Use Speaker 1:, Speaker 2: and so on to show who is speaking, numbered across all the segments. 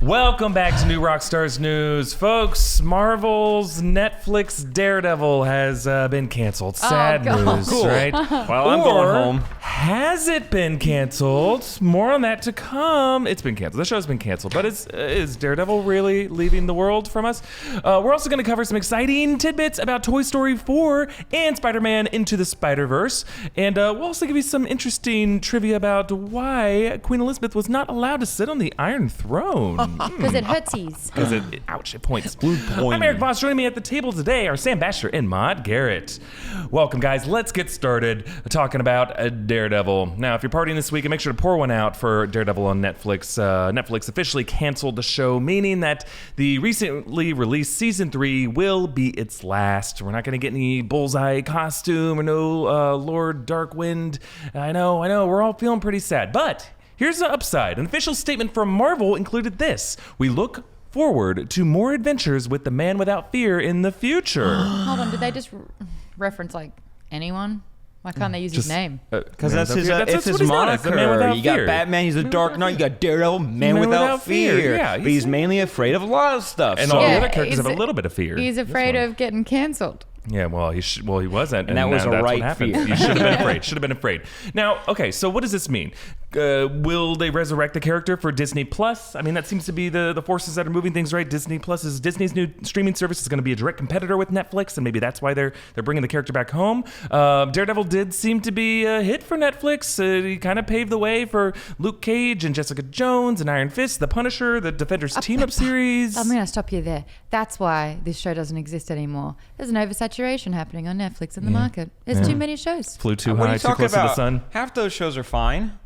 Speaker 1: Welcome back to New Rockstars News. Folks, Marvel's Netflix Daredevil has been canceled. Sad news, right?
Speaker 2: Well, I'm going home.
Speaker 1: Has it been canceled? More on that to come. It's been canceled. The show's been canceled. But is Daredevil really leaving the world from us? We're also going to cover some exciting tidbits about Toy Story 4 and Spider-Man Into the Spider-Verse. And we'll also give you some interesting trivia about why Queen Elizabeth was not allowed to sit on the Iron Throne.
Speaker 3: Because it hurtsies.
Speaker 1: Because it points. I'm Erik Voss. Joining me at the table today are Sam Bashor and Maude Garrett. Welcome, guys. Let's get started talking about Daredevil. Now, if you're partying this week, make sure to pour one out for Daredevil on Netflix. Netflix officially canceled the show, meaning that the recently released season 3 will be its last. We're not going to get any Bullseye costume or no Lord Darkwind. I know. We're all feeling pretty sad, but here's the upside. An official statement from Marvel included this: we look forward to more adventures with the Man Without Fear in the future.
Speaker 3: Hold on, did they just reference like anyone? Why can't they use his name?
Speaker 2: Because that's his moniker. You got Batman, he's a Dark Knight. You got Daredevil, Man Without Fear.
Speaker 1: Yeah,
Speaker 2: but he's mainly afraid of a lot of stuff.
Speaker 1: And all the other characters have a little bit of fear.
Speaker 3: He's afraid of getting canceled.
Speaker 1: Yeah, well, he wasn't,
Speaker 2: and that was
Speaker 1: that's
Speaker 2: right
Speaker 1: what happened.
Speaker 2: fear.
Speaker 1: You should have been afraid. Now, okay, so what does this mean? Will they resurrect the character for Disney Plus? I mean, that seems to be the forces that are moving things, right? Disney Plus is Disney's new streaming service. Is going to be a direct competitor with Netflix, and maybe that's why they're bringing the character back home. Daredevil did seem to be a hit for Netflix. He kind of paved the way for Luke Cage and Jessica Jones and Iron Fist, The Punisher, the Defenders team-up series.
Speaker 3: I'm going to stop you there. That's why this show doesn't exist anymore. There's an oversaturation happening on Netflix in the market. There's too many shows.
Speaker 1: Flew too high, too close to the sun.
Speaker 2: Half those shows are fine.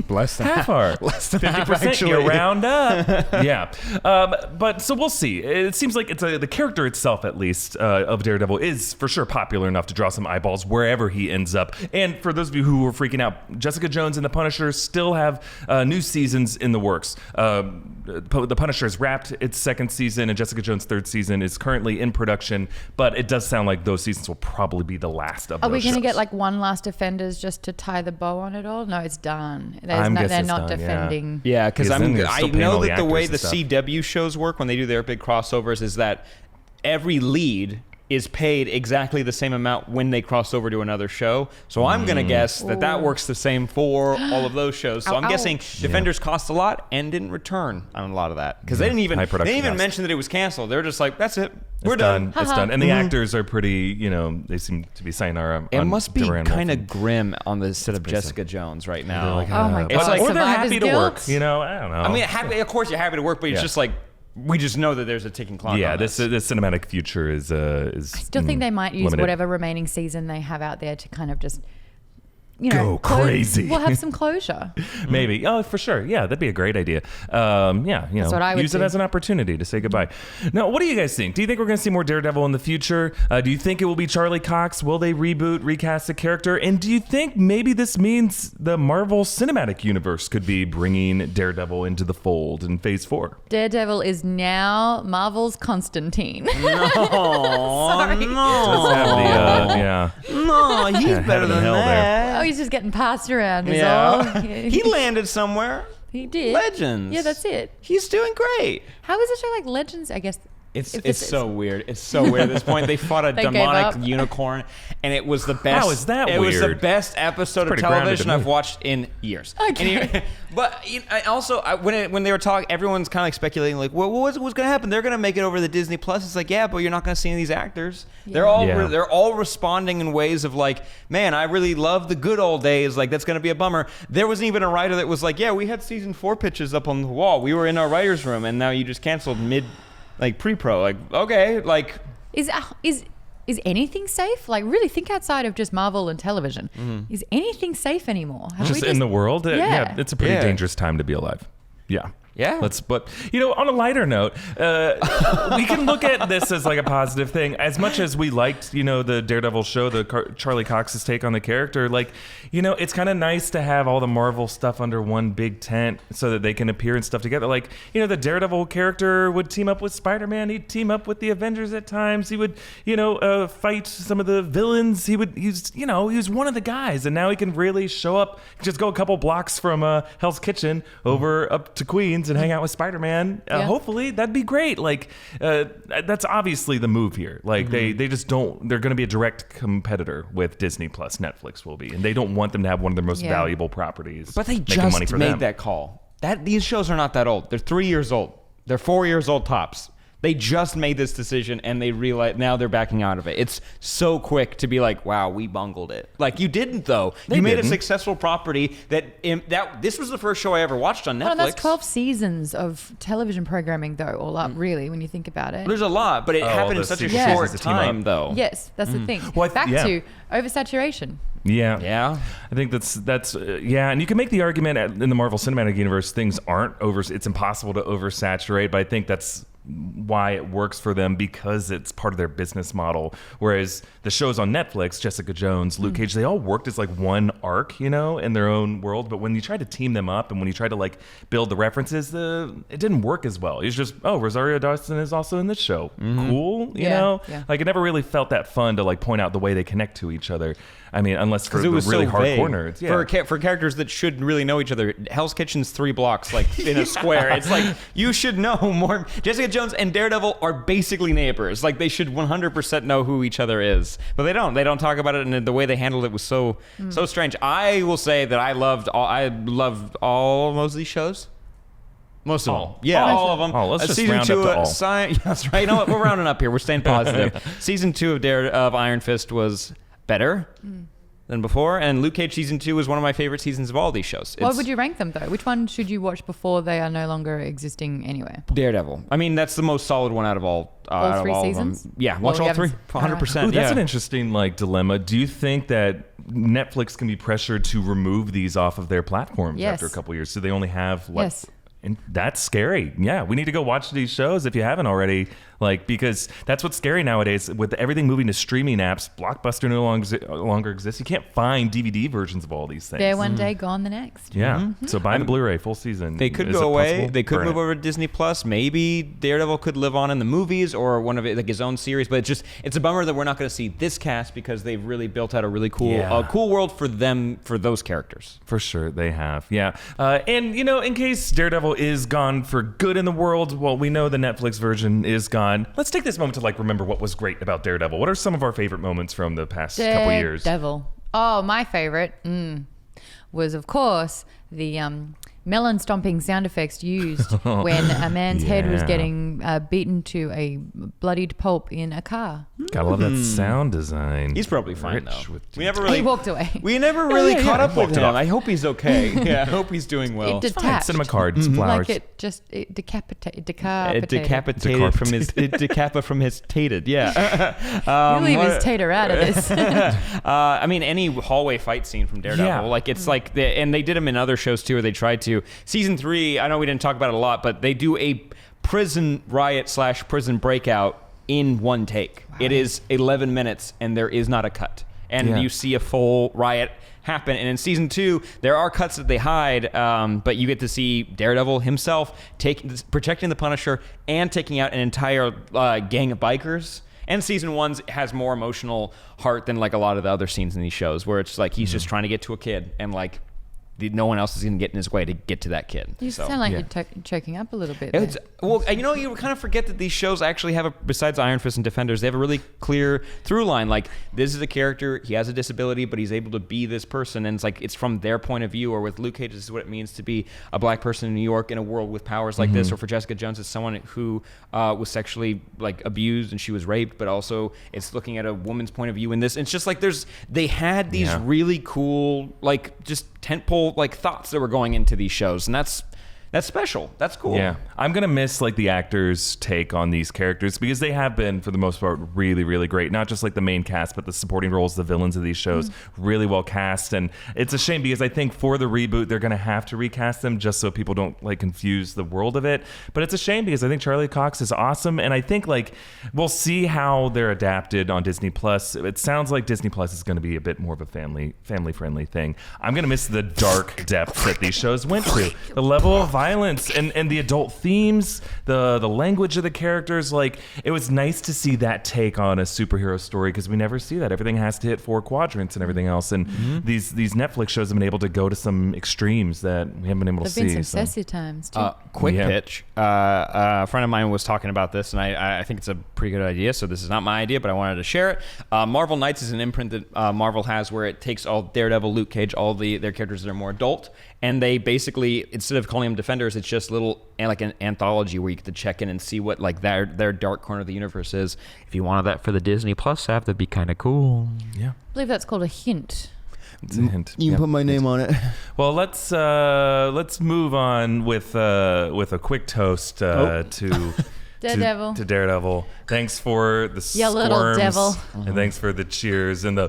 Speaker 1: Less than half are. Less than 50%. You round up. Yeah. But so we'll see. It seems like the character itself, at least, of Daredevil is for sure popular enough to draw some eyeballs wherever he ends up. And for those of you who were freaking out, Jessica Jones and The Punisher still have new seasons in the works. The Punisher has wrapped its second season, and Jessica Jones' third season is currently in production. But it does sound like those seasons will probably be the last of those.
Speaker 3: Are we going to
Speaker 1: shows.
Speaker 3: get like one last Defenders just to tie the bow on it all? No, it's done. They're not defending.
Speaker 2: Yeah, because I know that the way the
Speaker 1: stuff.
Speaker 2: CW shows work when they do their big crossovers is that every lead is paid exactly the same amount when they cross over to another show. So I'm going to guess that works the same for all of those shows. So I'm guessing Defenders cost a lot and didn't return on a lot of that. Because they didn't even mention that it was canceled. They were just like, that's it. We're done.
Speaker 1: It's done. And the actors are pretty, they seem to be saying
Speaker 2: it must be kind of grim on the set of Jessica Jones right now.
Speaker 3: Like, oh my God.
Speaker 1: It's like, or they're happy to work.
Speaker 3: Guilt?
Speaker 1: I don't know.
Speaker 2: I mean, of course you're happy to work, but it's just like, we just know that there's a ticking clock.
Speaker 1: Yeah,
Speaker 2: on
Speaker 1: this cinematic future is. I
Speaker 3: still think they might use
Speaker 1: limited.
Speaker 3: whatever remaining season they have out there to kind of just,
Speaker 1: go crazy.
Speaker 3: We'll have some closure.
Speaker 1: Maybe. Oh, for sure. Yeah, that'd be a great idea. That's
Speaker 3: what I would
Speaker 1: use
Speaker 3: do.
Speaker 1: it as an opportunity to say goodbye. Now, what do you guys think? Do you think we're going to see more Daredevil in the future? Do you think it will be Charlie Cox? Will they reboot, recast the character? And do you think maybe this means the Marvel Cinematic Universe could be bringing Daredevil into the fold in Phase 4?
Speaker 3: Daredevil is now Marvel's Constantine.
Speaker 2: No,
Speaker 3: Sorry.
Speaker 2: No, he's better than that.
Speaker 3: Oh, he's just getting passed around is all.
Speaker 2: He landed somewhere.
Speaker 3: He did.
Speaker 2: Legends.
Speaker 3: Yeah, that's it.
Speaker 2: He's doing great.
Speaker 3: How is a show like Legends? I guess
Speaker 2: it's so weird. It's so weird at this point. They fought a demonic unicorn, and it was the best.
Speaker 1: How is that
Speaker 2: weird? It was the best episode of television I've watched in years.
Speaker 3: Okay.
Speaker 2: But also, when they were talking, everyone's kind of like speculating, like, well, what's going to happen? They're going to make it over to Disney Plus. It's like, yeah, but you're not going to see any of these actors. Yeah. They're all responding in ways of like, man, I really love the good old days. Like, that's going to be a bummer. There wasn't even a writer that was like, yeah, we had season 4 pitches up on the wall. We were in our writer's room, and now you just canceled mid. Like pre-pro, like, okay, like...
Speaker 3: Is anything safe? Like, really think outside of just Marvel and television. Mm-hmm. Is anything safe anymore?
Speaker 1: Just in the world?
Speaker 3: Yeah.
Speaker 1: It's a pretty dangerous time to be alive. Yeah.
Speaker 2: Yeah.
Speaker 1: But on a lighter note, we can look at this as like a positive thing. As much as we liked, the Daredevil show, Charlie Cox's take on the character, like, it's kind of nice to have all the Marvel stuff under one big tent so that they can appear and stuff together. Like, the Daredevil character would team up with Spider-Man. He'd team up with the Avengers at times. He would, fight some of the villains. He was one of the guys, and now he can really show up, just go a couple blocks from Hell's Kitchen over up to Queens Queens and hang out with Spider-Man. Hopefully, that'd be great. Like, that's obviously the move here. Like, they just don't. They're going to be a direct competitor with Disney Plus. Netflix will be, and they don't want them to have one of their most valuable properties.
Speaker 2: But they just made that call. These shows are not that old. They're 3 years old. They're 4 years old tops. They just made this decision, and they realize now they're backing out of it. It's so quick to be like, "Wow, we bungled it." Like you didn't, though. You made a successful property that this was the first show I ever watched on Netflix.
Speaker 3: Well, that's 12 seasons of television programming, though, all up, really, when you think about it.
Speaker 2: There's a lot, but it happened in such a short time, though.
Speaker 3: Yes, that's the thing. Well, back to oversaturation.
Speaker 1: Yeah. I think that's and you can make the argument in the Marvel Cinematic Universe things aren't it's impossible to oversaturate, but I think that's why it works for them because it's part of their business model. Whereas the shows on Netflix, Jessica Jones, Luke Cage, they all worked as like one arc, in their own world. But when you try to team them up and when you try to like build the references, it didn't work as well. It's just, Rosario Dawson is also in this show. Cool, you know? Yeah. Like it never really felt that fun to like point out the way they connect to each other. I mean, unless for the really hardcore nerds. Yeah.
Speaker 2: For characters that shouldn't really know each other. Hell's Kitchen's 3 blocks, like in a square. It's like, you should know more. Jessica Jones and Daredevil are basically neighbors. Like they should 100% know who each other is. But they don't. They don't talk about it, and the way they handled it was so strange. I will say that I loved all most of these shows. Most of them. Yeah, all of them.
Speaker 1: Oh, let's just round up to all.
Speaker 2: That's right. You know what? We're rounding up here. We're staying positive. Season 2 of Iron Fist was better than before, and Luke Cage season 2 was one of my favorite seasons of all these shows.
Speaker 3: What would you rank them though? Which one should you watch before they are no longer existing anywhere?
Speaker 2: Daredevil. I mean, that's the most solid one out of all.
Speaker 3: All 3 seasons.
Speaker 2: Yeah, watch all 3. 100%.
Speaker 1: That's an interesting dilemma. Do you think that Netflix can be pressured to remove these off of their platforms after a couple years? So they only have and that's scary. Yeah, we need to go watch these shows if you haven't already. Because that's what's scary nowadays with everything moving to streaming apps. Blockbuster no longer exists. You can't find DVD versions of all these things.
Speaker 3: There one day, gone the next.
Speaker 1: Yeah. So buy the Blu-ray full season.
Speaker 2: They could go away. They could move over to Disney Plus. Maybe Daredevil could live on in the movies or one of it, like his own series. But it's a bummer that we're not going to see this cast because they've really built out a really cool world for them, for those characters.
Speaker 1: For sure, they have. Yeah. And in case Daredevil is gone for good in the world, well, we know the Netflix version is gone. Let's take this moment to remember what was great about Daredevil. What are some of our favorite moments from the past couple years?
Speaker 3: Daredevil. Oh, my favorite was, of course, the melon stomping sound effects used when a man's head was getting beaten to a bloodied pulp in a car.
Speaker 1: Gotta love that sound design.
Speaker 2: He's probably fine, though.
Speaker 3: He walked away.
Speaker 2: We never really caught up with him. I hope he's okay. Yeah, I hope he's doing well.
Speaker 3: It detached.
Speaker 1: Cinema cards, flowers.
Speaker 3: It decapitated.
Speaker 2: Decappa from his tated. Yeah.
Speaker 3: You leave his tater out of this.
Speaker 2: I mean, any hallway fight scene from Daredevil, it's and they did them in other shows too, where they tried to. Season 3, I know we didn't talk about it a lot, but they do a prison riot / prison breakout in one take. Wow. It is 11 minutes, and there is not a cut. And you see a full riot happen. And in season 2, there are cuts that they hide, but you get to see Daredevil himself protecting the Punisher and taking out an entire gang of bikers. And season 1 has more emotional heart than a lot of the other scenes in these shows, where it's he's just trying to get to a kid, and no one else is going to get in his way to get to that kid.
Speaker 3: You sound like you're choking up a little bit.
Speaker 2: Well, you kind of forget that these shows actually have besides Iron Fist and Defenders, they have a really clear through line. This is a character, he has a disability, but he's able to be this person, and it's from their point of view. Or with Luke Cage, this is what it means to be a black person in New York in a world with powers like this. Or for Jessica Jones, it's someone who was sexually abused and she was raped, but also it's looking at a woman's point of view in this. It's just they had these really cool just tentpole thoughts that were going into these shows, and that's special. That's cool.
Speaker 1: Yeah, I'm gonna miss the actors' take on these characters, because they have been, for the most part, really, really great. Not just the main cast, but the supporting roles, the villains of these shows, really well cast. And it's a shame, because I think for the reboot, they're gonna have to recast them just so people don't confuse the world of it. But it's a shame, because I think Charlie Cox is awesome, and I think we'll see how they're adapted on Disney Plus. It sounds like Disney Plus is gonna be a bit more of a family friendly thing. I'm gonna miss the dark depths that these shows went to. The level of violence violence and the adult themes, the language of the characters. Like, it was nice to see that take on a superhero story because we never see that. Everything has to hit 4 quadrants and everything else. And these Netflix shows have been able to go to some extremes that we haven't been able to see.
Speaker 3: There've been some sassy times too.
Speaker 2: Quick pitch. A friend of mine was talking about this, and I think it's a pretty good idea. So this is not my idea, but I wanted to share it. Marvel Knights is an imprint that Marvel has where it takes all Daredevil, Luke Cage, all their characters that are more adult, and they basically, instead of calling them Defenders, it's just like an anthology where you get to check in and see what like their dark corner of the universe is. If you wanted that for the Disney Plus app, that'd be kind of cool.
Speaker 1: Yeah,
Speaker 3: I believe that's called a hint.
Speaker 1: It's a hint.
Speaker 2: You can put my name on it.
Speaker 1: Well, let's move on with a quick toast to
Speaker 3: Daredevil.
Speaker 1: To Daredevil. Thanks for the
Speaker 3: Ya little
Speaker 1: squirms,
Speaker 3: devil.
Speaker 1: and thanks for the cheers and the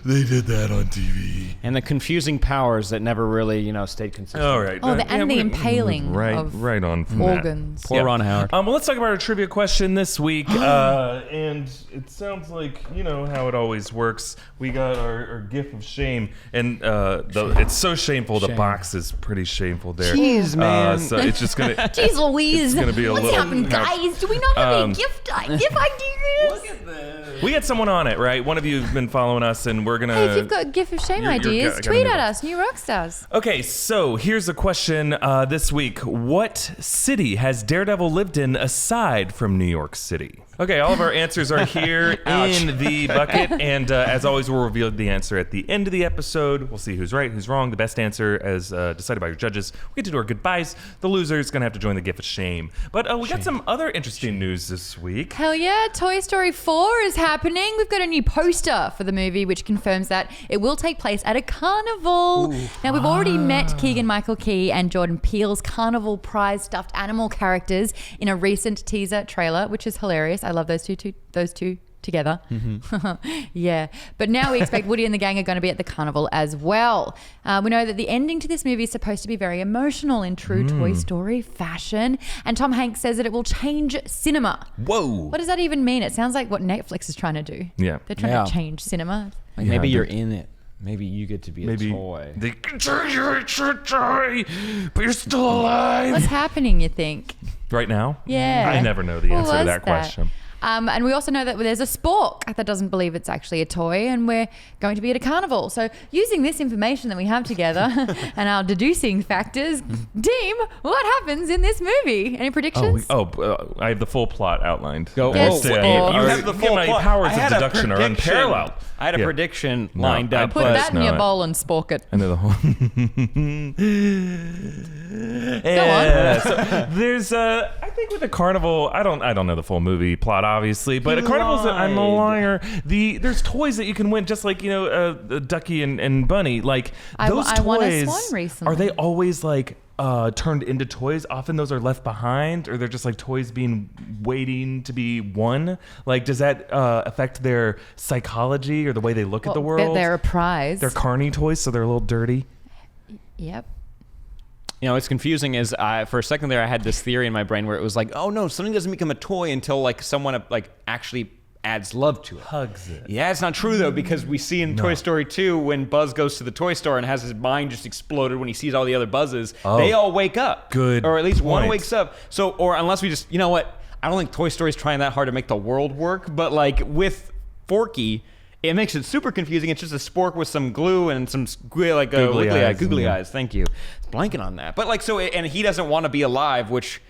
Speaker 1: they did that on TV.
Speaker 2: And the confusing powers that never really, stayed consistent.
Speaker 1: All right.
Speaker 3: Oh, the impaling of
Speaker 1: right on from
Speaker 3: organs.
Speaker 1: That.
Speaker 2: Poor Ron Howard.
Speaker 1: Well, let's talk about our trivia question this week. And it sounds like, how it always works. We got our gift of shame. And it's so shameful.
Speaker 2: Shame.
Speaker 1: The box is pretty shameful there.
Speaker 2: Jeez, man.
Speaker 1: So it's just going to...
Speaker 3: Jeez Louise.
Speaker 1: It's going to be a
Speaker 3: What's
Speaker 1: little...
Speaker 3: happened, guys? Do we not have any gift ideas?
Speaker 1: Look at this. We had someone on it, right? One of you have been following us, and we're going to...
Speaker 3: Hey, if you've got gift of shame ideas, tweet at us, New Rockstars.
Speaker 1: Okay, so here's a question this week. What city has Daredevil lived in aside from New York City? Okay, all of our answers are here in the bucket, and as always, we'll reveal the answer at the end of the episode. We'll see who's right, who's wrong. The best answer, as decided by your judges. We get to do our goodbyes. The loser is going to have to join the gift of shame. But we got some other interesting news this week.
Speaker 3: Hell yeah, Toy Story 4 is happening. We've got a new poster for the movie, which confirms that it will take place at a carnival. Ooh. Now, we've already met Keegan-Michael Key and Jordan Peele's carnival prize stuffed animal characters in a recent teaser trailer, which is hilarious. I love those two together. Mm-hmm. Yeah. But now we expect Woody and the gang are going to be at the carnival as well. We know that the ending to this movie is supposed to be very emotional in true Toy Story fashion. And Tom Hanks says that it will change cinema.
Speaker 1: Whoa.
Speaker 3: What does that even mean? It sounds like what Netflix is trying to do.
Speaker 1: Yeah.
Speaker 3: They're trying to change cinema.
Speaker 2: Like maybe you're in it. Maybe you get to be a toy.
Speaker 1: They can turn you into a toy, but you're still alive.
Speaker 3: What's happening, you think?
Speaker 1: Right now?
Speaker 3: Yeah.
Speaker 1: I never know the answer to that question.
Speaker 3: And we also know that there's a spork that doesn't believe it's actually a toy, and we're going to be at a carnival. So using this information that we have together and our deducing factors, Deem, what happens in this movie? Any predictions?
Speaker 1: I have the full plot outlined.
Speaker 2: Go.
Speaker 3: You
Speaker 2: have the full
Speaker 1: my
Speaker 2: plot.
Speaker 1: powers of deduction are unparalleled.
Speaker 2: I had a prediction lined up.
Speaker 3: Put that in your bowl and spork it.
Speaker 1: And the whole.
Speaker 3: Go on.
Speaker 1: So there's I think with the carnival, I don't know the full movie plot obviously, but a carnival's I'm a liar. There's toys that you can win, just like Ducky and Bunny. Like those toys.
Speaker 3: I won a swan recently.
Speaker 1: Are they always like turned into toys? Often those are left behind, or they're just like toys waiting to be won. Like, does that affect their psychology or the way they look at the world?
Speaker 3: They're a prize.
Speaker 1: They're carny toys, so they're a little dirty.
Speaker 3: Yep.
Speaker 2: It's confusing is for a second there I had this theory in my brain where it was like, oh no, something doesn't become a toy until like someone like actually adds love to it.
Speaker 1: Hugs it.
Speaker 2: Yeah, it's not true though, because we see in Toy Story 2 when Buzz goes to the toy store and has his mind just exploded when he sees all the other Buzzes, they all wake up.
Speaker 1: Good
Speaker 2: Or at least one
Speaker 1: point.
Speaker 2: wakes up. So, or unless we just, you know what, I don't think Toy Story's trying that hard to make the world work, but like with Forky, it makes it super confusing. It's just a spork with some glue and some googly eyes. Thank you. Blanking on that. But like, so, and he doesn't want to be alive, which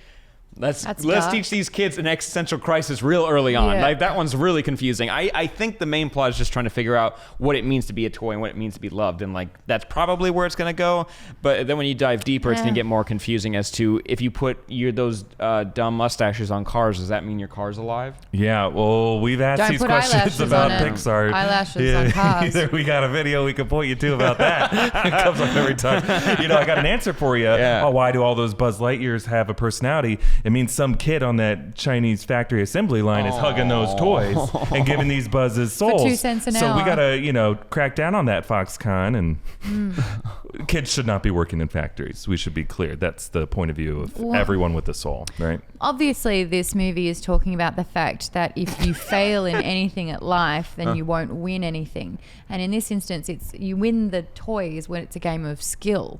Speaker 2: let's teach these kids an existential crisis real early on.
Speaker 3: Yeah.
Speaker 2: Like that one's really confusing. I think the main plot is just trying to figure out what it means to be a toy and what it means to be loved, and like that's probably where it's gonna go. But then when you dive deeper, it's gonna get more confusing as to if you put those dumb mustaches on cars, does that mean your car's alive?
Speaker 1: Yeah, well, we've asked
Speaker 3: Don't
Speaker 1: these
Speaker 3: put
Speaker 1: questions about
Speaker 3: eyelashes
Speaker 1: Pixar.
Speaker 3: Eyelashes on cars.
Speaker 1: We got a video we can point you to about that. It comes up every time. I got an answer for you.
Speaker 2: Yeah.
Speaker 1: Why do all those Buzz Lightyears have a personality? It means some kid on that Chinese factory assembly line is hugging those toys and giving these Buzzes souls.
Speaker 3: For 2 cents an
Speaker 1: so
Speaker 3: hour.
Speaker 1: we gotta, crack down on that, Foxconn, and kids should not be working in factories. We should be clear. That's the point of view of everyone with a soul, right?
Speaker 3: Obviously, this movie is talking about the fact that if you fail in anything at life, then you won't win anything. And in this instance, you win the toys when it's a game of skill.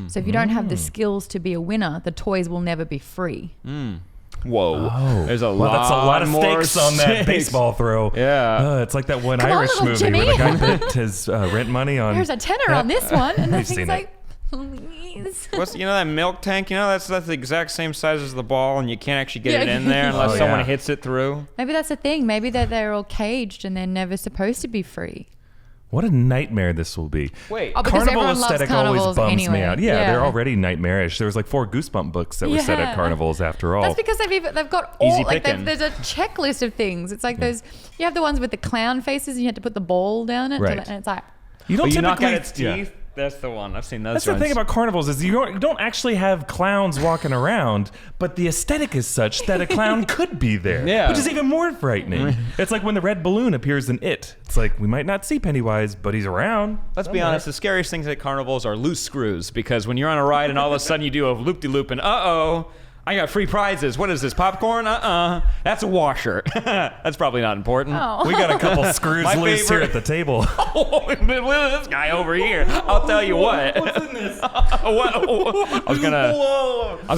Speaker 3: So if you don't have the skills to be a winner, the toys will never be free.
Speaker 2: Whoa.
Speaker 1: Oh.
Speaker 2: There's
Speaker 1: Well, that's a lot of stakes on that baseball throw.
Speaker 2: Yeah.
Speaker 1: It's like that one
Speaker 3: Come on,
Speaker 1: Irish
Speaker 3: little
Speaker 1: movie
Speaker 3: Jimmy.
Speaker 1: where the guy bet his rent money on...
Speaker 3: There's a tenner on this one. And the
Speaker 1: We've
Speaker 3: thing's
Speaker 1: seen
Speaker 3: like, please.
Speaker 2: What's that milk tank? That's the exact same size as the ball, and you can't actually get it
Speaker 3: Yeah.
Speaker 2: in there unless
Speaker 1: Oh,
Speaker 2: someone
Speaker 1: yeah.
Speaker 2: hits it through.
Speaker 3: Maybe that's the thing. Maybe they're all caged and they're never supposed to be free.
Speaker 1: What a nightmare this will be.
Speaker 2: Wait.
Speaker 3: Oh, because
Speaker 1: Carnival
Speaker 3: everyone loves
Speaker 1: aesthetic always
Speaker 3: carnivals
Speaker 1: bums
Speaker 3: anyway.
Speaker 1: me out. Yeah,
Speaker 3: Yeah.
Speaker 1: they're already nightmarish. There was like 4 Goosebump books that were set at
Speaker 3: Yeah.
Speaker 1: carnivals after all.
Speaker 3: That's because they've got
Speaker 2: Easy
Speaker 3: all like
Speaker 2: picking.
Speaker 3: there's a checklist of things. It's like those you have the ones with the clown faces and you had to put the ball down it,
Speaker 1: Right.
Speaker 3: and it's like
Speaker 1: you don't
Speaker 2: you knock
Speaker 1: typically...
Speaker 2: out its teeth? That's the one. I've seen those.
Speaker 1: That's the thing about carnivals is you don't actually have clowns walking around, but the aesthetic is such that a clown could be there,
Speaker 2: Yeah.
Speaker 1: which is even more frightening. It's like when the red balloon appears in It. It's like we might not see Pennywise, but he's around.
Speaker 2: Let's be honest, the scariest things at carnivals are loose screws, because when you're on a ride and all of a sudden you do a loop-de-loop and I got free prizes. What is this, popcorn? That's a washer. That's probably not important.
Speaker 3: oh.
Speaker 1: We got a couple screws
Speaker 2: My
Speaker 1: loose here
Speaker 2: favorite-
Speaker 1: at the table.
Speaker 2: Oh, look at this guy over here. I'll tell you what.
Speaker 1: What's in this?
Speaker 2: I was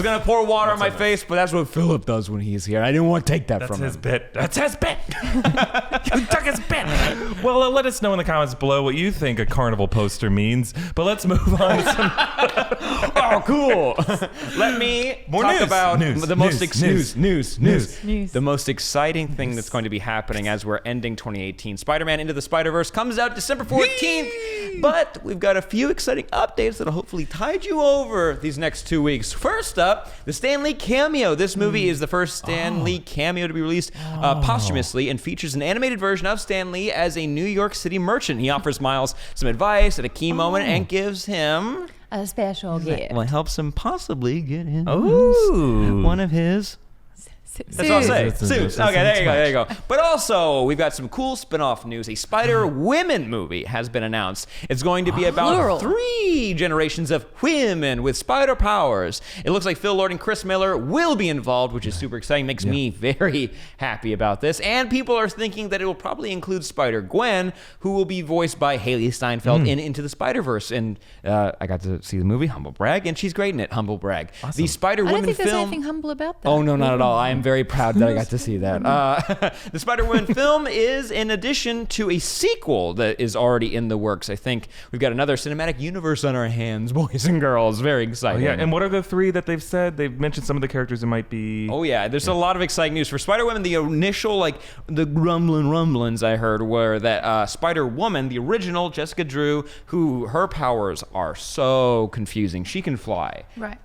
Speaker 2: gonna pour water on my face, but that's what Philip does when he's here. I didn't want to take that
Speaker 1: That's
Speaker 2: from
Speaker 1: his
Speaker 2: him.
Speaker 1: bit. That's his bit. You took his bit. Well, let us know in the comments below what you think a carnival poster means. But let's move on to some
Speaker 2: Oh, cool. Let me
Speaker 1: More
Speaker 2: talk
Speaker 1: news.
Speaker 2: about
Speaker 1: News.
Speaker 2: the most
Speaker 1: News.
Speaker 3: News.
Speaker 2: The most exciting thing that's going to be happening as we're ending 2018. Spider-Man Into the Spider-Verse comes out December 14th, but we've got a few exciting updates that'll hopefully tide you over these next 2 weeks. First up, the Stan Lee cameo. This movie is the first Stan Lee cameo to be released posthumously and features an animated version of Stan Lee as a New York City merchant. He offers Miles some advice at a key moment and gives him...
Speaker 3: a special gift.
Speaker 2: Well, it helps him possibly get in
Speaker 1: Ooh.
Speaker 2: one of his... That's all I'll say. Suits. Okay, there you go. But also, we've got some cool spin-off news. A Spider-Women movie has been announced. It's going to be about
Speaker 3: Plural.
Speaker 2: 3 generations of women with spider powers. It looks like Phil Lord and Chris Miller will be involved, which is super exciting. Makes me very happy about this. And people are thinking that it will probably include Spider-Gwen, who will be voiced by Haley Steinfeld in Into the Spider-Verse. And I got to see the movie, humble brag, and she's great in it, humble brag.
Speaker 1: Awesome.
Speaker 2: The
Speaker 3: I
Speaker 2: Spider-Women
Speaker 3: don't think there's
Speaker 2: film...
Speaker 3: anything humble about that.
Speaker 2: Oh, no, not at all. I am very proud that I got to see that. The Spider-Woman film is in addition to a sequel that is already in the works. I think we've got another cinematic universe on our hands, boys and girls. Very
Speaker 1: Oh,
Speaker 2: exciting.
Speaker 1: yeah, and what are the 3 that they've said? They've mentioned some of the characters that might be...
Speaker 2: Oh, yeah. There's a lot of exciting news. For Spider-Woman, the initial, the rumblings I heard were that Spider-Woman, the original Jessica Drew, who her powers are so confusing. She can fly.
Speaker 3: Right.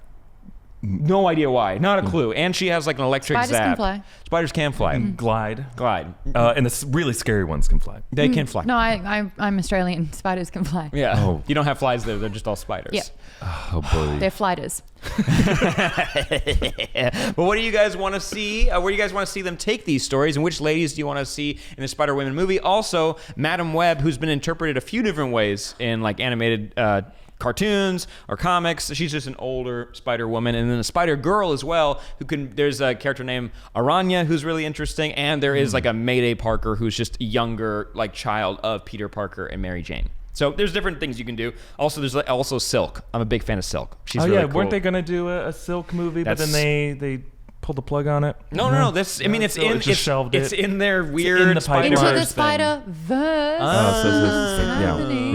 Speaker 2: No idea why. Not a clue. And she has an electric
Speaker 3: Spiders
Speaker 2: zap.
Speaker 3: can fly.
Speaker 2: Spiders can fly.
Speaker 1: Glide.
Speaker 2: Glide.
Speaker 1: And the really scary ones can fly.
Speaker 2: They can fly.
Speaker 3: No, I'm Australian. Spiders can fly.
Speaker 2: Yeah.
Speaker 1: Oh.
Speaker 2: You don't have flies there. They're just all spiders.
Speaker 3: Yeah.
Speaker 1: Oh, boy.
Speaker 3: They're flighters.
Speaker 2: But what do you guys want to see? Where do you guys want to see them take these stories? And which ladies do you want to see in the Spider-Women movie? Also, Madam Web, who's been interpreted a few different ways in animated cartoons or comics. She's just an older Spider-Woman. And then the Spider-Girl as well, there's a character named Aranya who's really interesting. And there is a Mayday Parker who's just a younger child of Peter Parker and Mary Jane. So there's different things you can do. Also, there's also Silk. I'm a big fan of Silk. She's really cool.
Speaker 1: Weren't they going to do a Silk movie, but then they pulled the plug on it?
Speaker 2: No. It's in their weird
Speaker 1: in the
Speaker 2: Spider-Verse
Speaker 3: Into the
Speaker 2: thing.
Speaker 3: Spider-Verse.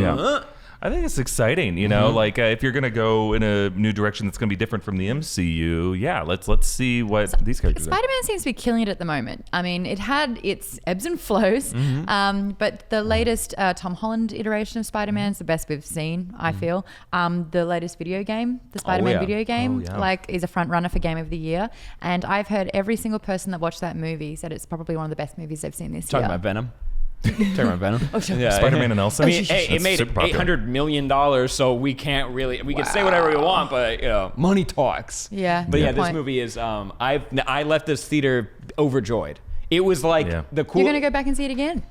Speaker 1: Yeah. I think it's exciting, if you're gonna go in a new direction that's gonna be different from the MCU. Let's see what these characters are.
Speaker 3: Spider-Man seems to be killing it at the moment. I mean, it had its ebbs and flows, but the latest Tom Holland iteration of Spider-Man is the best we've seen. I feel the latest video game, the Spider-Man video game, is a front runner for Game of the Year. And I've heard every single person that watched that movie said it's probably one of the best movies they've seen this year.
Speaker 2: Talking about Venom.
Speaker 3: Oh, sure.
Speaker 2: Yeah,
Speaker 1: Spider-Man and Elsa.
Speaker 2: I mean, it made $800 million, so we can't really. We can say whatever we want, but money talks.
Speaker 3: Yeah.
Speaker 2: But
Speaker 3: good
Speaker 2: this
Speaker 3: point.
Speaker 2: movie is. I left this theater overjoyed. It was the cool.
Speaker 3: You're gonna go back and see it again?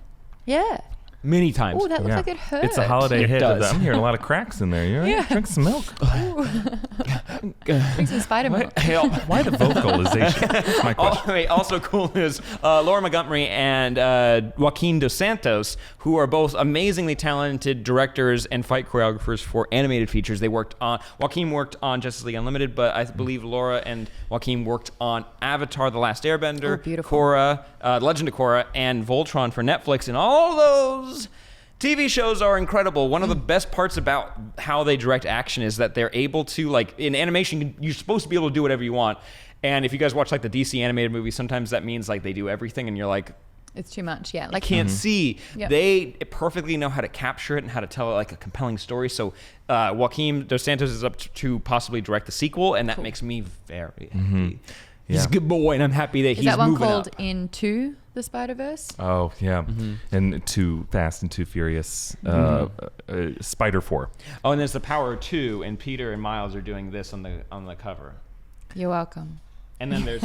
Speaker 3: Yeah.
Speaker 2: Many times.
Speaker 3: Oh, that looks like it hurt.
Speaker 1: It's a holiday
Speaker 2: It
Speaker 1: hit.
Speaker 2: does.
Speaker 1: I'm hearing a lot of cracks in there. You know? Drink some milk.
Speaker 3: Drink some spider milk.
Speaker 1: Why the vocalization? That's my question.
Speaker 2: Also cool news, Laura Montgomery and Joaquin Dos Santos, who are both amazingly talented directors and fight choreographers for animated features. Joaquin worked on Justice League Unlimited, but I believe Laura and Joaquin worked on Avatar: The Last Airbender, Korra, Legend of Korra, and Voltron for Netflix, and all those TV shows are incredible. One of the best parts about how they direct action is that they're able to, like, in animation, you're supposed to be able to do whatever you want. And if you guys watch, like, the DC animated movies, sometimes that means, like, they do everything and you're like,
Speaker 3: it's too much, yeah. Like,
Speaker 2: can't see.
Speaker 3: Yep.
Speaker 2: They perfectly know how to capture it and how to tell, like, a compelling story. So Joaquin Dos Santos is up to possibly direct the sequel, and that makes me very happy. He's a good boy, and I'm happy that he's moving up.
Speaker 3: Is that one called Into the Spider-Verse?
Speaker 1: Oh, yeah. And Too Fast and Too Furious. Spider 4.
Speaker 2: Oh, and there's the Power 2, and Peter and Miles are doing this on the cover.
Speaker 3: You're welcome.
Speaker 2: And then there's,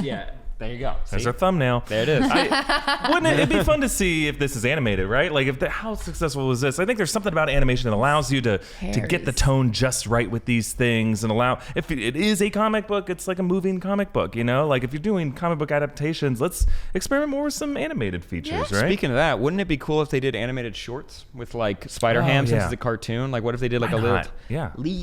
Speaker 2: there you go.
Speaker 1: There's our thumbnail.
Speaker 2: There it is.
Speaker 1: Wouldn't it'd be fun to see if this is animated, right? Like, how successful was this? I think there's something about animation that allows you to get the tone just right with these things, and allow, if it is a comic book, it's like a moving comic book, you know? Like, if you're doing comic book adaptations, let's experiment more with some animated features, right?
Speaker 2: Speaking of that, wouldn't it be cool if they did animated shorts with, like, Spider-Ham since it's a cartoon? Like, what if they did, like, a little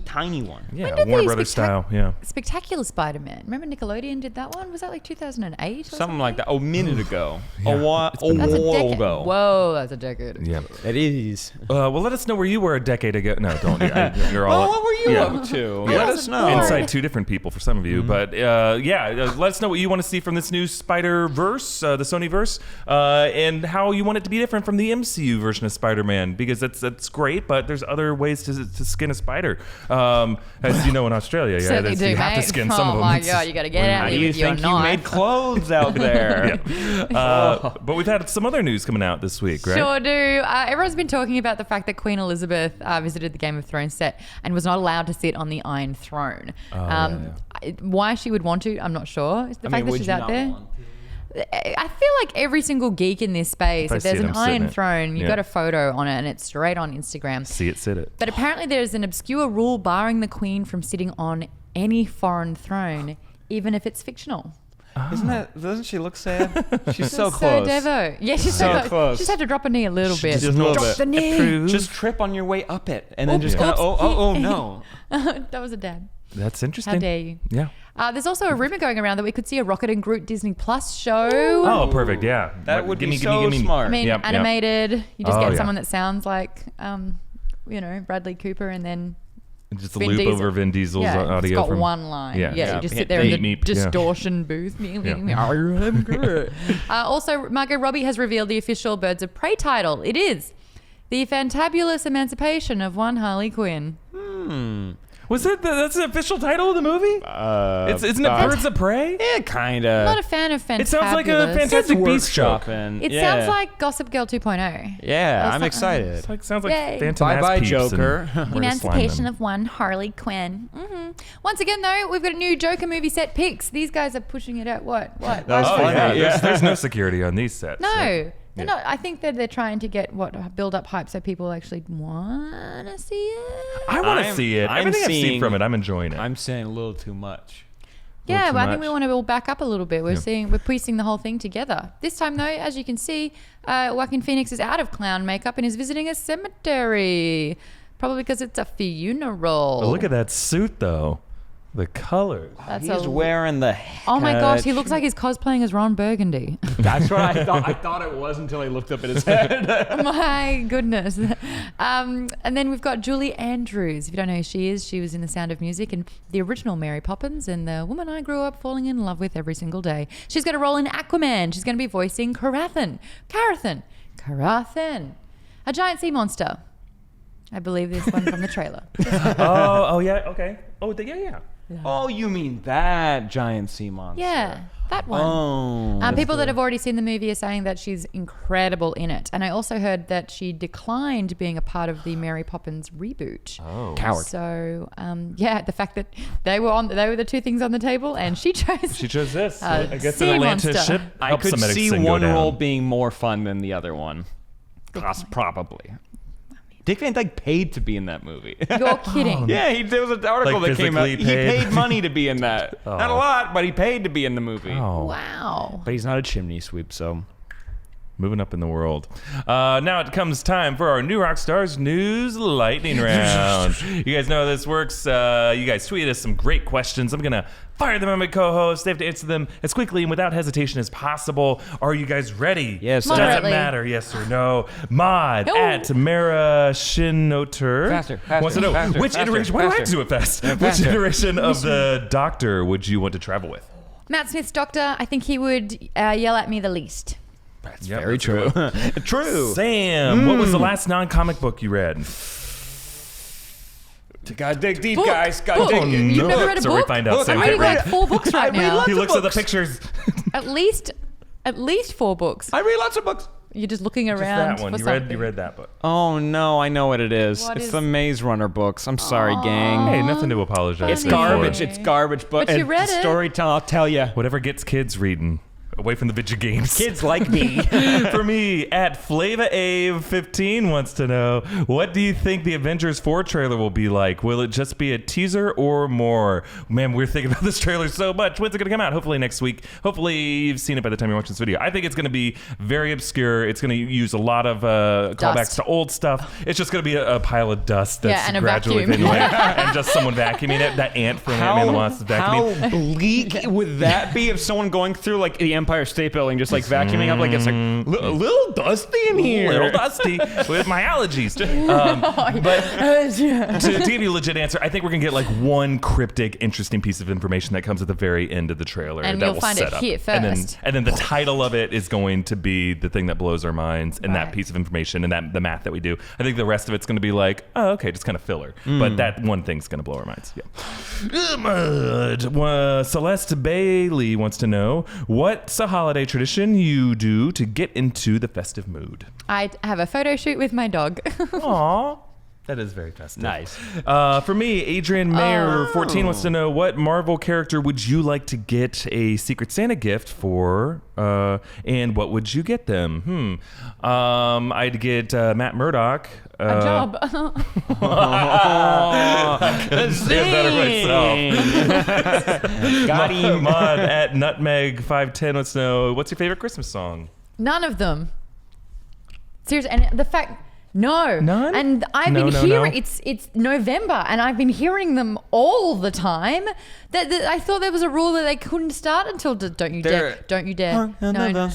Speaker 2: tiny one?
Speaker 1: Yeah, Warner Brothers style,
Speaker 3: Spectacular Spider-Man. Remember Nickelodeon did that one? Was that like 2008 or something?
Speaker 2: Like that. A minute ago.
Speaker 1: Yeah.
Speaker 2: A while ago.
Speaker 3: Whoa, that's a decade.
Speaker 1: Yeah.
Speaker 2: It is.
Speaker 1: Well, let us know where you were a decade ago. No, don't. You're all.
Speaker 2: What were you up to? Let us know.
Speaker 1: Inside two different people for some of you. But let us know what you want to see from this new Spider-Verse, the Sony-verse, and how you want it to be different from the MCU version of Spider-Man, because that's great, but there's other ways to skin a spider. As you know, in Australia, you have to skin some of them.
Speaker 3: Oh my God, you got to get out of here with your knife.
Speaker 2: You made clothes out there.
Speaker 1: But we've had some other news coming out this week, right?
Speaker 3: Sure do. Everyone's been talking about the fact that Queen Elizabeth visited the Game of Thrones set and was not allowed to sit on the Iron Throne. Why she would want to, I'm not sure. The fact that she's out there. I feel like every single geek in this space, if there's an Iron Throne, you've got a photo on it and it's straight on Instagram.
Speaker 1: See it, sit it.
Speaker 3: But apparently there's an obscure rule barring the Queen from sitting on any foreign throne, even if it's fictional.
Speaker 2: Doesn't she look sad? She's so
Speaker 3: So
Speaker 2: close.
Speaker 3: Devo. Yeah, she's so close. She just had to drop a knee a little bit.
Speaker 2: Just drop
Speaker 3: the knee.
Speaker 2: Just trip on your way up it. And then just kind of, oh, no.
Speaker 3: That was a dad.
Speaker 1: That's interesting.
Speaker 3: How dare you?
Speaker 1: Yeah.
Speaker 3: There's also a rumor going around that we could see a Rocket and Groot Disney Plus show.
Speaker 1: Oh, perfect. Yeah.
Speaker 2: That would be so smart.
Speaker 3: I mean, animated. You just get someone that sounds like, Bradley Cooper, and then
Speaker 1: just a loop over Vin Diesel's audio.
Speaker 3: It's got one line. You just sit there in the distortion booth. I'm good. Also, Margot Robbie has revealed the official Birds of Prey title. It is The Fantabulous Emancipation of One Harley Quinn.
Speaker 1: Was it? That's the official title of the movie? Isn't it Birds of Prey?
Speaker 2: Yeah, kind of.
Speaker 3: I'm not a fan of Fantabulous.
Speaker 1: It sounds like a Fantastic Beasts joke.
Speaker 3: It sounds like Gossip Girl 2.0.
Speaker 2: Yeah, I'm excited.
Speaker 1: Sounds like Phantom
Speaker 2: Bye-bye, Joker.
Speaker 3: Emancipation of One Harley Quinn. Once again, though, we've got a new Joker movie set pics. These guys are pushing it out. What?
Speaker 2: That was funny.
Speaker 1: There's no security on these sets.
Speaker 3: No. No, I think that they're trying to build up hype so people actually want to see it.
Speaker 1: I want to see it. Everything I've seen from it, I'm enjoying it.
Speaker 2: I'm saying a little too much.
Speaker 3: Yeah, but I think we want to all back up a little bit. We're piecing the whole thing together. This time, though, as you can see, Joaquin Phoenix is out of clown makeup and is visiting a cemetery. Probably because it's a funeral.
Speaker 1: But look at that suit, though. The colors.
Speaker 2: He's wearing the.
Speaker 3: Oh my gosh, he looks like he's cosplaying as Ron Burgundy.
Speaker 2: That's what I thought. I thought it was until I looked up at his head.
Speaker 3: My goodness. And then we've got Julie Andrews. If you don't know who she is, she was in The Sound of Music and the original Mary Poppins and the woman I grew up falling in love with every single day. She's got a role in Aquaman. She's going to be voicing Carathan, a giant sea monster. I believe this one from the trailer.
Speaker 1: Oh yeah, okay. Oh yeah.
Speaker 2: Oh, you mean that giant sea monster?
Speaker 3: Yeah, that one.
Speaker 2: Oh.
Speaker 3: People that have already seen the movie are saying that she's incredible in it. And I also heard that she declined being a part of the Mary Poppins reboot.
Speaker 1: Oh.
Speaker 2: Coward.
Speaker 3: So, the fact that they were the two things on the table and she chose...
Speaker 1: She chose this. I guess an Atlantis ship
Speaker 2: I could see one role being more fun than the other one. Probably. Dick Van Dyke paid to be in that movie.
Speaker 3: You're kidding.
Speaker 2: Yeah, there was an article
Speaker 1: Like
Speaker 2: that came out.
Speaker 1: physically
Speaker 2: He
Speaker 1: paid?
Speaker 2: paid money to be in that. Not a lot, but he paid to be in the movie.
Speaker 1: Oh.
Speaker 3: Wow.
Speaker 2: But he's not a chimney sweep, so...
Speaker 1: Moving up in the world. Now it comes time for our new Rockstars News Lightning Round. You guys know how this works. You guys tweeted us some great questions. I'm going to fire them at my co-hosts. They have to answer them as quickly and without hesitation as possible. Are you guys ready?
Speaker 2: Yes.
Speaker 1: Doesn't
Speaker 3: Moderately.
Speaker 1: matter, yes or no. Maude at Mara Shinoter
Speaker 2: Faster,
Speaker 1: wants to know,
Speaker 2: faster,
Speaker 1: which
Speaker 2: faster,
Speaker 1: iteration, why do I
Speaker 2: faster.
Speaker 1: do it fast? Which
Speaker 2: faster.
Speaker 1: iteration of the Doctor would you want to travel with?
Speaker 3: Matt Smith's Doctor, I think he would yell at me the least.
Speaker 1: That's
Speaker 2: Very true. True.
Speaker 1: Sam, what was the last non-comic book you read?
Speaker 2: Gotta dig deep,
Speaker 3: Book.
Speaker 2: guys. Gotta
Speaker 3: Book.
Speaker 2: dig
Speaker 3: You've
Speaker 1: no.
Speaker 3: never read a
Speaker 1: So we
Speaker 3: book?
Speaker 1: find out
Speaker 2: Look,
Speaker 1: Sam
Speaker 3: I'm
Speaker 2: I
Speaker 3: reading
Speaker 1: can't
Speaker 3: like
Speaker 1: read.
Speaker 3: 4 books right
Speaker 2: read
Speaker 3: now.
Speaker 2: lots
Speaker 1: He looks at the
Speaker 2: books.
Speaker 1: pictures.
Speaker 3: At least 4 books.
Speaker 2: I read lots of books.
Speaker 3: You're just looking around
Speaker 1: That one.
Speaker 3: for
Speaker 1: You
Speaker 3: something.
Speaker 1: read that book.
Speaker 2: Oh, no. I know what it is.
Speaker 3: What
Speaker 2: It's
Speaker 3: is-
Speaker 2: the Maze Runner books. I'm sorry, gang.
Speaker 1: Hey, nothing to apologize
Speaker 2: It's
Speaker 1: for.
Speaker 2: garbage. It's garbage.
Speaker 3: But you read it.
Speaker 2: Storytelling, I'll tell you.
Speaker 1: Whatever gets kids reading. Away from the video games.
Speaker 2: Kids like me.
Speaker 1: For me, at FlavaAve15 wants to know, what do you think the Avengers 4 trailer will be like? Will it just be a teaser or more? Man, we're thinking about this trailer so much. When's it going to come out? Hopefully next week. Hopefully you've seen it by the time you're watching this video. I think it's going to be very obscure. It's going to use a lot of callbacks to old stuff. It's just going to be a pile of dust that's
Speaker 3: and a
Speaker 1: gradually
Speaker 3: vacuum.
Speaker 1: fading away. And just someone vacuuming it. That ant from Ant-Man and the Wasp is vacuuming.
Speaker 2: How bleak would that be if someone going through like the Empire State Building just like vacuuming up like it's like a little dusty in here.
Speaker 1: A little dusty with my allergies. But to give you a legit answer, I think we're gonna get like one cryptic, interesting piece of information that comes at the very end of the trailer.
Speaker 3: And
Speaker 1: that
Speaker 3: you'll
Speaker 1: will
Speaker 3: find
Speaker 1: set
Speaker 3: it
Speaker 1: up.
Speaker 3: here
Speaker 1: And
Speaker 3: first.
Speaker 1: then the title of it is going to be the thing that blows our minds, and that
Speaker 3: Right.
Speaker 1: piece of information and that the math that we do. I think the rest of it's gonna be like, oh, okay, just kind of filler. But that one thing's gonna blow our minds. Yeah. Celeste Bailey wants to know, what's a holiday tradition you do to get into the festive mood?
Speaker 3: I have a photo shoot with my dog.
Speaker 1: Aw. That is very festive.
Speaker 2: Nice.
Speaker 1: For me, Adrian Mayer 14 wants to know, what Marvel character would you like to get a Secret Santa gift for, and what would you get them? I'd get Matt Murdock.
Speaker 3: A job.
Speaker 1: Say better myself.
Speaker 2: Got him.
Speaker 1: Maude at Nutmeg510 wants to know, what's your favorite Christmas song?
Speaker 3: None of them. Seriously, and the fact... No.
Speaker 1: None?
Speaker 3: And I've
Speaker 1: No,
Speaker 3: been
Speaker 1: no,
Speaker 3: hearing...
Speaker 1: no.
Speaker 3: It's November, and I've been hearing them all the time. That I thought there was a rule that they couldn't start until... Don't you dare. Don't you dare. No. No.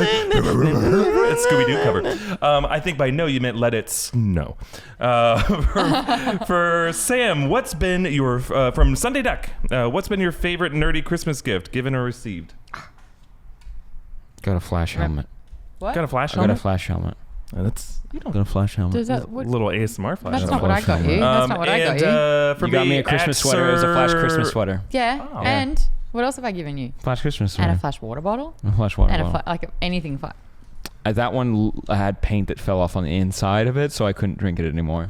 Speaker 1: It's Scooby-Doo cover. I think by no you meant let it snow. For Sam, what's been your from Sunday Duck? What's been your favorite nerdy Christmas gift, given or received?
Speaker 2: Got a flash helmet.
Speaker 3: What?
Speaker 1: Got a flash
Speaker 2: I got
Speaker 1: helmet?
Speaker 2: a flash helmet.
Speaker 1: That's
Speaker 2: Got a flash helmet.
Speaker 3: Does that...
Speaker 1: a little ASMR flash.
Speaker 3: That's
Speaker 1: helmet.
Speaker 3: not what I got you. That's not what I got you.
Speaker 1: For
Speaker 2: You got me a
Speaker 1: at
Speaker 2: Christmas sweater. It was a flash Christmas sweater.
Speaker 3: Yeah.
Speaker 1: Oh.
Speaker 3: And what else have I given you?
Speaker 2: Flash Christmas
Speaker 3: And
Speaker 2: sweater.
Speaker 3: a flash water bottle?
Speaker 2: A flash water
Speaker 3: And
Speaker 2: bottle.
Speaker 3: like anything fun.
Speaker 2: That one had paint that fell off on the inside of it, so I couldn't drink it anymore.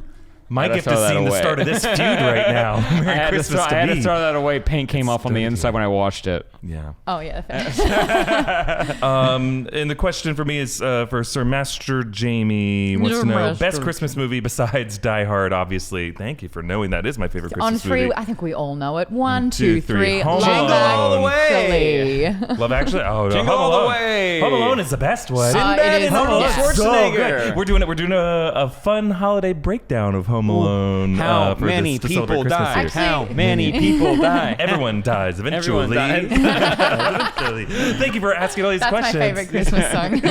Speaker 1: My
Speaker 2: I had to
Speaker 1: gift is
Speaker 2: throw that
Speaker 1: seeing the
Speaker 2: away.
Speaker 1: start of this feud right now. Merry Christmas
Speaker 2: I had
Speaker 1: to
Speaker 2: to
Speaker 1: me.
Speaker 2: throw that away. Paint came off on the
Speaker 1: dirty.
Speaker 2: inside when I washed it.
Speaker 1: Yeah.
Speaker 3: Oh, yeah. Fair.
Speaker 1: And the question for me is for Sir Master Jamie wants to know,
Speaker 3: Master.
Speaker 1: best Christmas movie besides Die Hard, obviously. Thank you for knowing that is my favorite
Speaker 3: On
Speaker 1: Christmas
Speaker 3: three,
Speaker 1: movie.
Speaker 3: I think we all know it. 1,
Speaker 1: 2,
Speaker 3: 2,
Speaker 1: 3.
Speaker 3: 3.
Speaker 1: Home
Speaker 3: Love
Speaker 1: Alone.
Speaker 2: All the way.
Speaker 3: Actually.
Speaker 1: Love Actually? Oh, no.
Speaker 2: Jingle
Speaker 1: Home
Speaker 2: all the
Speaker 1: Alone.
Speaker 2: way.
Speaker 1: Home Alone is the best one.
Speaker 2: Sinbad
Speaker 3: it
Speaker 2: and
Speaker 3: is.
Speaker 2: Arnold
Speaker 3: Yeah.
Speaker 2: Schwarzenegger.
Speaker 1: We're doing a fun holiday breakdown of Home Alone.
Speaker 2: How
Speaker 1: for
Speaker 2: many
Speaker 1: to celebrate
Speaker 2: people
Speaker 1: Christmas
Speaker 2: die?
Speaker 1: here.
Speaker 2: How
Speaker 3: Actually-
Speaker 2: many people die?
Speaker 1: Everyone dies eventually.
Speaker 2: Everyone dies.
Speaker 1: Eventually. Thank you for asking all these
Speaker 3: That's
Speaker 1: questions.
Speaker 3: my favorite Christmas song.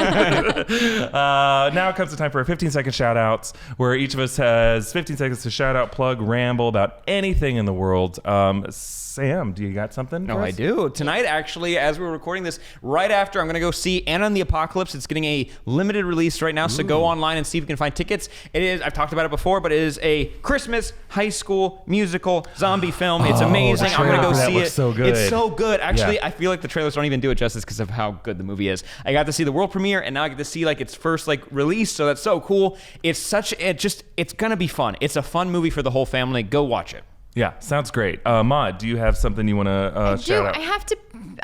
Speaker 1: Now comes the time for our 15-second shout-outs, where each of us has 15 seconds to shout out, plug, ramble about anything in the world. Sam, do you got something?
Speaker 2: No,
Speaker 1: for
Speaker 2: I
Speaker 1: us?
Speaker 2: do. Tonight, actually, as we're recording this, right after, I'm going to go see Anna and the Apocalypse. It's getting a limited release right now, so go online and see if you can find tickets. It is, I've talked about it before, but it is is a Christmas high school musical zombie film. It's amazing. I'm going to go see it.
Speaker 1: So good.
Speaker 2: It's so good. Actually, I feel like the trailers don't even do it justice because of how good the movie is. I got to see the world premiere, and now I get to see like its first like release, so that's so cool. It's going to be fun. It's a fun movie for the whole family. Go watch it.
Speaker 1: Yeah, sounds great. Maude, do you have something you want to shout out?
Speaker 3: I have to.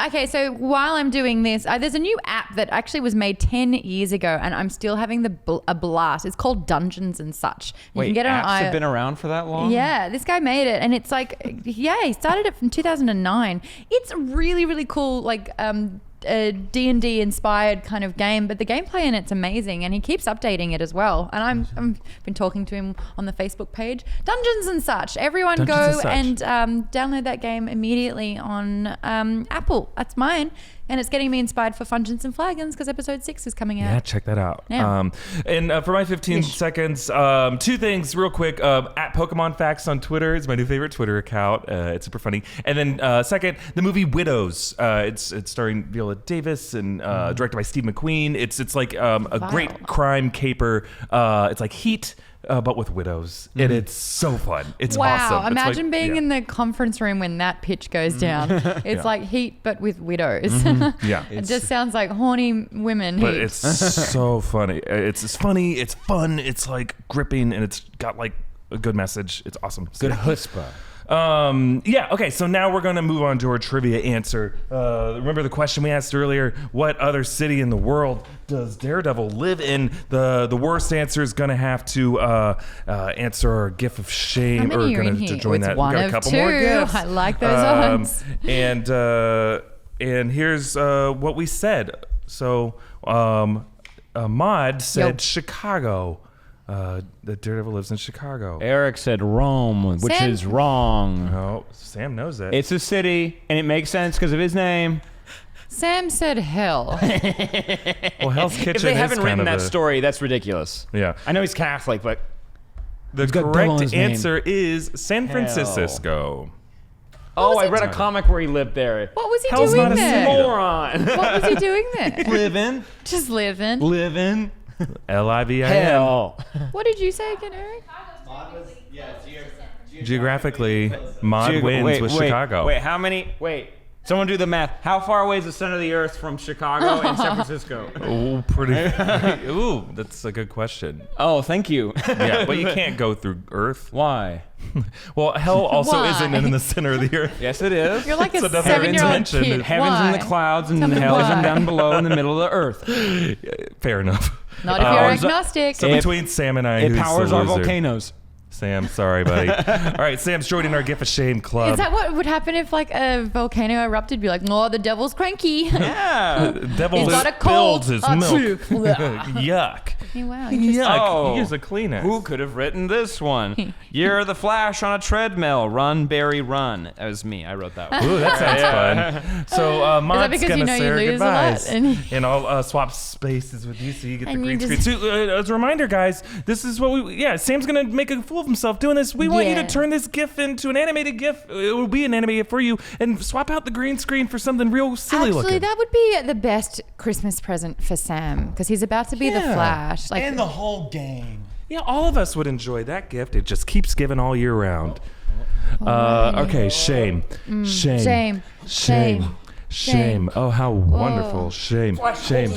Speaker 3: Okay, so while I'm doing this, there's a new app that actually was made 10 years ago, and I'm still having a blast. It's called Dungeons and Such.
Speaker 2: You can get it on apps have been around for that long?
Speaker 3: Yeah, this guy made it, and it's like, he started it from 2009. It's really, really cool, like a D&D inspired kind of game, but the gameplay in it's amazing, and he keeps updating it as well. And I'm been talking to him on the Facebook page, Dungeons and Such. Everyone go and download that game immediately on Apple. That's mine. And it's getting me inspired for Fungeons and Flagons because episode 6 is coming out.
Speaker 1: Yeah, check that out.
Speaker 3: Yeah.
Speaker 1: And for my 15 seconds, 2 things real quick. At Pokemon Facts on Twitter is my new favorite Twitter account. It's super funny. And then second, the movie Widows. It's starring Viola Davis and directed by Steve McQueen. It's like a great crime caper. It's like Heat. But with widows, and it's so fun. It's awesome.
Speaker 3: Wow! Imagine being in the conference room when that pitch goes down. It's like Heat, but with widows.
Speaker 1: Yeah,
Speaker 3: it just sounds like horny women.
Speaker 1: But
Speaker 3: Heat.
Speaker 1: it's so funny. It's funny. It's fun. It's like gripping, and it's got like a good message. It's awesome.
Speaker 2: Good chutzpah.
Speaker 1: Okay, so now we're going to move on to our trivia answer. Remember the question we asked earlier? What other city in the world does Daredevil live in? The worst answer is going to have to answer our GIF of shame.
Speaker 3: How many
Speaker 1: or
Speaker 3: are in
Speaker 1: to
Speaker 3: here?
Speaker 1: join
Speaker 3: It's
Speaker 1: that.
Speaker 3: one
Speaker 1: We got a
Speaker 3: of
Speaker 1: couple
Speaker 3: two.
Speaker 1: more GIFs.
Speaker 3: I like those odds.
Speaker 1: And here's what we said. So Maude said Chicago. That Daredevil lives in Chicago.
Speaker 2: Erik said Rome, which
Speaker 3: Sam?
Speaker 2: is wrong.
Speaker 1: Oh, Sam knows that.
Speaker 2: It's a city, and it makes sense because of his name.
Speaker 3: Sam said hell.
Speaker 1: Well, Hell's Kitchen.
Speaker 2: If they haven't
Speaker 1: is
Speaker 2: written
Speaker 1: kind of
Speaker 2: that story, that's ridiculous.
Speaker 1: Yeah.
Speaker 2: I know he's Catholic, but
Speaker 1: The
Speaker 2: got devil in
Speaker 1: correct
Speaker 2: his name.
Speaker 1: answer is San Francisco.
Speaker 2: oh,
Speaker 3: was
Speaker 2: I
Speaker 3: he
Speaker 2: read a comic where he lived there.
Speaker 3: What was he
Speaker 1: Hell's
Speaker 3: doing
Speaker 1: not a
Speaker 3: there?
Speaker 1: city.
Speaker 2: Moron.
Speaker 3: What was he doing there?
Speaker 2: Living.
Speaker 3: Just living.
Speaker 2: Living.
Speaker 1: Livin.
Speaker 2: Hell.
Speaker 3: What did you say again, Erik?
Speaker 1: Geographically, Maude wins with Chicago.
Speaker 2: Someone do the math. How far away is the center of the earth from Chicago and San Francisco?
Speaker 1: Oh, pretty. Ooh, that's a good question.
Speaker 2: Oh, thank you.
Speaker 1: Yeah, but you can't go through Earth.
Speaker 2: Why?
Speaker 1: Well, hell also
Speaker 3: Why?
Speaker 1: isn't in the center of the Earth.
Speaker 2: Yes, it is.
Speaker 3: You're like a
Speaker 1: It's another
Speaker 3: 7-year-old
Speaker 1: invention.
Speaker 3: kid.
Speaker 2: Heaven's
Speaker 3: Why?
Speaker 2: in the clouds and
Speaker 3: Tell me
Speaker 2: hell's
Speaker 3: why.
Speaker 2: down below in the middle of the earth.
Speaker 1: Fair enough.
Speaker 3: Not if you're agnostic.
Speaker 1: So between Sam and I,
Speaker 2: It
Speaker 1: who's
Speaker 2: powers
Speaker 1: the
Speaker 2: our
Speaker 1: loser?
Speaker 2: volcanoes.
Speaker 1: Sam, sorry, buddy. All right, Sam's joining our GIF of Shame club.
Speaker 3: Is that what would happen if like a volcano erupted? Be like, oh, the devil's cranky.
Speaker 2: Yeah.
Speaker 1: Devil
Speaker 3: He's got a
Speaker 1: spilled
Speaker 3: cold.
Speaker 1: his
Speaker 3: Oh,
Speaker 1: milk.
Speaker 3: phew.
Speaker 1: Yuck.
Speaker 3: Yeah, wow. You just,
Speaker 1: Yuck.
Speaker 2: Oh.
Speaker 1: Use a Kleenex.
Speaker 2: Who could have written this one? You're the Flash on a treadmill. Run, Barry, run. That was me. I wrote that one.
Speaker 1: Ooh, that sounds fun. So Maud's
Speaker 3: because
Speaker 1: gonna
Speaker 3: you know
Speaker 1: say
Speaker 3: you
Speaker 1: our
Speaker 3: lose a lot
Speaker 1: goodbyes, and I'll swap spaces with you so you get the
Speaker 3: And
Speaker 1: green
Speaker 3: you
Speaker 1: screen.
Speaker 3: just-
Speaker 1: So, as a reminder, guys, this is what Sam's gonna make a fool of himself doing this. We want you to
Speaker 3: Yeah.
Speaker 1: turn this GIF into an animated GIF. It will be an animated for you, and swap out the green screen for something real silly
Speaker 3: Actually,
Speaker 1: looking.
Speaker 3: that would be the best Christmas present for Sam because he's about to be the
Speaker 1: Yeah.
Speaker 3: Flash. Like,
Speaker 4: And the whole gang.
Speaker 1: Yeah, all of us would enjoy that gift. It just keeps giving all year round. Okay, shame. Shame. Shame. Oh, how wonderful. Shame. Shame.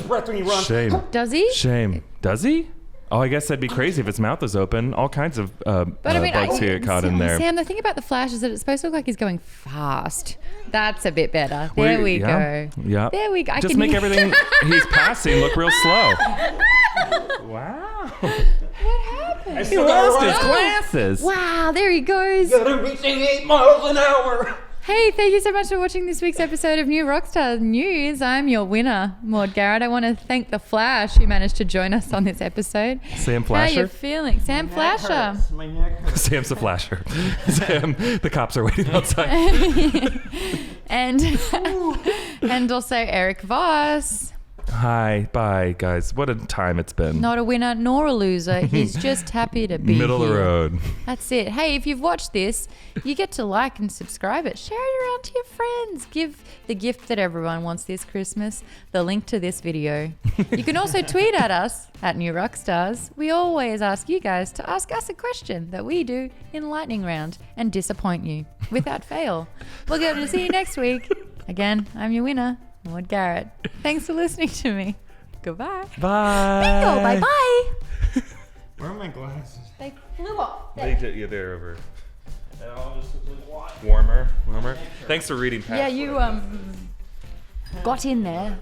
Speaker 1: Shame.
Speaker 3: does he?
Speaker 1: Shame. Does he? Oh, I guess that'd be crazy if his mouth was open. All kinds of
Speaker 3: But I mean,
Speaker 1: bugs get caught in there.
Speaker 3: Sam, the thing about the Flash is that it's supposed to look like he's going fast. That's a bit better. There we
Speaker 1: yeah,
Speaker 3: go.
Speaker 1: Yeah.
Speaker 3: There we go. I
Speaker 1: Just
Speaker 3: can
Speaker 1: make
Speaker 3: hear-
Speaker 1: everything he's passing look real slow. Wow.
Speaker 3: What happened?
Speaker 1: He lost his glasses.
Speaker 3: Wow, there he goes.
Speaker 2: I'm reaching 8 miles an hour.
Speaker 3: Hey, thank you so much for watching this week's episode of New Rockstars News. I'm your winner, Maude Garrett. I want to thank the Flash who managed to join us on this episode.
Speaker 1: Sam
Speaker 3: How are you
Speaker 1: Flasher?
Speaker 3: feeling? Sam Flasher.
Speaker 2: My neck hurts.
Speaker 1: Sam's the flasher. Sam, the cops are waiting outside.
Speaker 3: and and also Erik Voss.
Speaker 1: Hi. Bye, guys. What a time it's been.
Speaker 3: Not a winner nor a loser. He's just happy to be
Speaker 1: Middle of the road.
Speaker 3: That's it. Hey, if you've watched this, you get to like and subscribe it. Share it around to your friends. Give the gift that everyone wants this Christmas, the link to this video. You can also tweet at us at New Rockstars. We always ask you guys to ask us a question that we do in Lightning Round and disappoint you without fail. We'll get to see you next week. Again, I'm your winner, Maude Garrett. Thanks for listening to me. Goodbye.
Speaker 1: Bye.
Speaker 3: Bingo. Bye-bye.
Speaker 2: Where are my glasses?
Speaker 3: They flew off.
Speaker 1: Yeah, they're over. Warmer. Thanks for reading past.
Speaker 3: Yeah, you got in there.